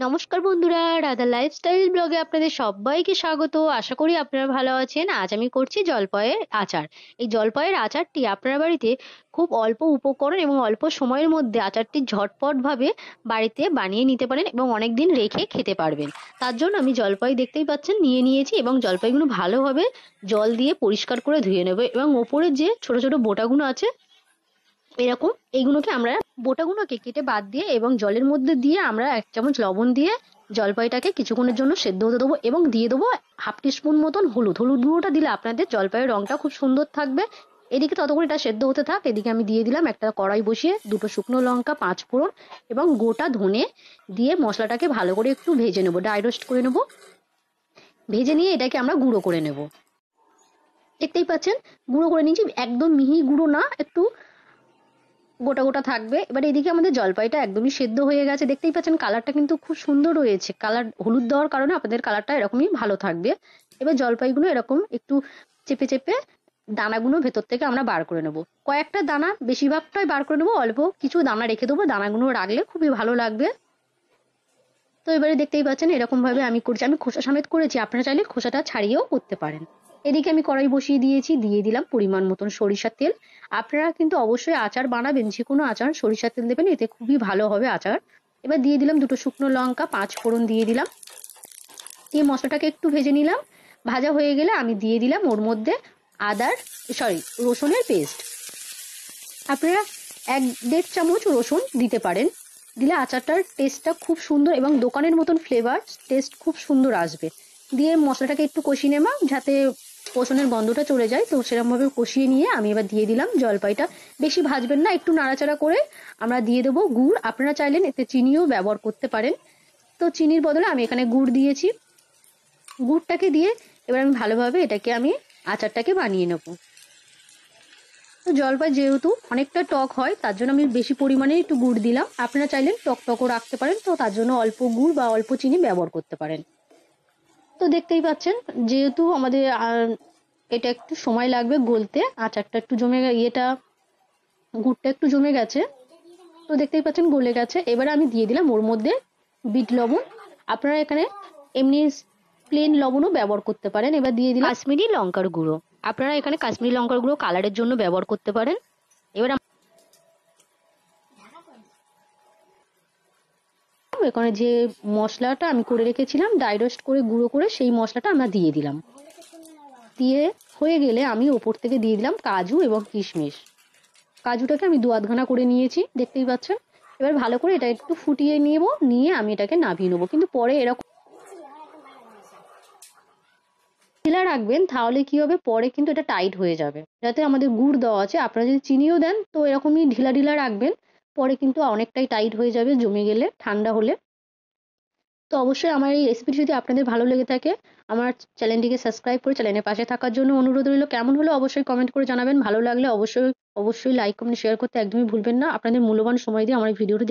নমস্কার বন্ধুরা, রাধা লাইফস্টাইল ব্লগে আপনাদের সবাইকে স্বাগত। আশা করি আপনারা ভালো আছেন। আজ আমি করছি জলপাইয়ের আচার। এই জলপাইয়ের আচারটি আপনার বাড়িতে খুব অল্প উপকরণ এবং অল্প সময়ের মধ্যে আচারটি ঝটপটভাবে বাড়িতে বানিয়ে নিতে পারেন এবং অনেক দিন রেখে খেতে পারবেন। তার জন্য আমি জলপাই দেখতেই পাচ্ছেন নিয়ে নিয়েছি এবং জলপাইগুলো ভালোভাবে জল দিয়ে পরিষ্কার করে ধুয়ে নেব এবং ওপরে যে ছোট ছোট বোটাগুলো আছে এরকম এইগুলোকে আমরা বোটাগুলোকে কেটে বাদ দিয়ে এবং জলের মধ্যে দিয়ে আমরা 1 চামচ লবণ দিয়ে জলপাইটাকে কিছুক্ষণের জন্য সেদ্ধ হতে দেবো এবং দিয়ে দেবো হাফ টিস্পুন মতন হলুদ গুঁড়োটা দিলে আপনাদের জলপাইয়ের রংটা খুব সুন্দর থাকবে। এদিকে ততক্ষণ এটা সেদ্ধ হতে থাক। এদিকে আমি দিয়ে দিলাম একটা কড়াই বসিয়ে 2টো শুকনো লঙ্কা, 5 ফোড়ন এবং গোটা ধনে দিয়ে মশলাটাকে ভালো করে একটু ভেজে নেবো, ড্রাই রোস্ট করে নেবো। ভেজে নিয়ে এটাকে আমরা গুঁড়ো করে নেব। দেখতেই পাচ্ছেন গুঁড়ো করে নিয়েছি, একদম মিহি গুঁড়ো না, একটু গোটা গোটা থাকবে। এবার এদিকে আমাদের জলপাইটা একদমই সেদ্ধ হয়ে গেছে, দেখতেই পাচ্ছেন কালারটা কিন্তু খুব সুন্দর রয়েছে। কালার হলুদ দেওয়ার কারণে আপনাদের কালারটা এরকমই ভালো থাকবে। এবার জলপাইগুলো এরকম একটু চেপে চেপে দানাগুলো ভেতর থেকে আমরা বার করে নেব। কয়েকটা দানা, বেশিরভাগটাই বার করে নেবো, অল্প কিছু দানা রেখে দেবো, দানাগুলো রাখলে খুবই ভালো লাগবে। তো এবারে দেখতেই পাচ্ছেন এরকম ভাবে আমি করছি, আমি খোসা সমেত করেছি, আপনারা চাইলে খোসাটা ছাড়িয়েও করতে পারেন। এদিকে আমি কড়াই বসিয়ে দিয়েছি, দিয়ে দিলাম পরিমাণ মতন সরিষার তেল। আপনারা কিন্তু অবশ্যই আচার বানাবেন, যে কোনো আচার সরিষার তেল দেবেন, এতে খুবই ভালো হবে আচার। এবার দিয়ে দিলাম 2টো শুকনো লঙ্কা, 5 ফোড়ন দিয়ে দিলাম, দিয়ে মশলাটাকে একটু ভেজে নিলাম। ভাজা হয়ে গেলে আমি দিয়ে দিলাম ওর মধ্যে রসুনের পেস্ট। আপনারা 1-1.5 চামচ রসুন দিতে পারেন, দিলে আচারটার টেস্টটা খুব সুন্দর এবং দোকানের মতন ফ্লেভার টেস্ট খুব সুন্দর আসবে। দিয়ে মশলাটাকে একটু কষিয়ে নেব যাতে রসুনের গন্ধটা চলে যায়, তো সেরকমভাবে কষিয়ে নিয়ে আমি এবার দিয়ে দিলাম জলপাইটা। বেশি ভাজবেন না, একটু নাড়াচাড়া করে আমরা দিয়ে দেবো গুড়। আপনারা চাইলেন এতে চিনিও ব্যবহার করতে পারেন, তো চিনির বদলে আমি এখানে গুড় দিয়েছি। গুড়টাকে দিয়ে এবার আমি ভালোভাবে আমি আচারটাকে বানিয়ে নেবো। তো জলপাই যেহেতু অনেকটা টক হয় তার জন্য আমি বেশি পরিমাণে একটু গুড় দিলাম। আপনারা চাইলেন টক টকও রাখতে পারেন, তো তার জন্য অল্প গুড় বা অল্প চিনি ব্যবহার করতে পারেন। তো দেখতেই পাচ্ছেন যেহেতু আমাদের এটা একটু সময় লাগবে গলতে, আচারটা একটু গুড়টা একটু জমে গেছে, তো দেখতেই পাচ্ছেন গলে গেছে। এবারে আমি দিয়ে দিলাম ওর মধ্যে বিট লবণ। আপনারা এখানে এমনি প্লেন লবণও ব্যবহার করতে পারেন। এবার দিয়ে দিলাম কাশ্মীরি লঙ্কার গুঁড়ো। আপনারা এখানে কাশ্মীরি লঙ্কার গুঁড়ো কালারের জন্য ব্যবহার করতে পারেন। এবার এখানে যে মশলাটা আমি করে রেখেছিলাম ড্রাই রোস্ট করে গুঁড়ো করে, সেই মশলাটা আমরা দিয়ে দিলাম। দিয়ে হয়ে গেলে আমি ওপর থেকে দিয়ে দিলাম কাজু এবং কিশমিশ। কাজুটাকে আমি 2 আধখানা করে নিয়েছি, দেখতেই পাচ্ছেন। এবার ভালো করে এটা একটু ফুটিয়ে নিয়ে আমি এটাকে নামিয়ে নেবো। কিন্তু পরে এরকম ঢিলা রাখবেন, তাহলে কি হবে পরে কিন্তু এটা টাইট হয়ে যাবে। যাতে আমাদের গুড় দেওয়া আছে, আপনারা যদি চিনিও দেন তো এরকমই ঢিলা ঢিলা রাখবেন, পরে কিন্তু অনেকটাই টাইট হয়ে যাবে জমে গেলে, ঠান্ডা হলে। তো অবশ্যই আমার এই রেসিপিটি যদি আপনাদের ভালো লেগে থাকে আমার চ্যানেলটিকে সাবস্ক্রাইব করে চ্যানেলের পাশে থাকার জন্য অনুরোধ রইল। কেমন হলো অবশ্যই কমেন্ট করে জানাবেন। ভালো লাগলে অবশ্যই অবশ্যই লাইক কমেন্ট শেয়ার করতে একদমই ভুলবেন না। আপনাদের মূল্যবান সময় দিয়ে আমার এই ভিডিওটি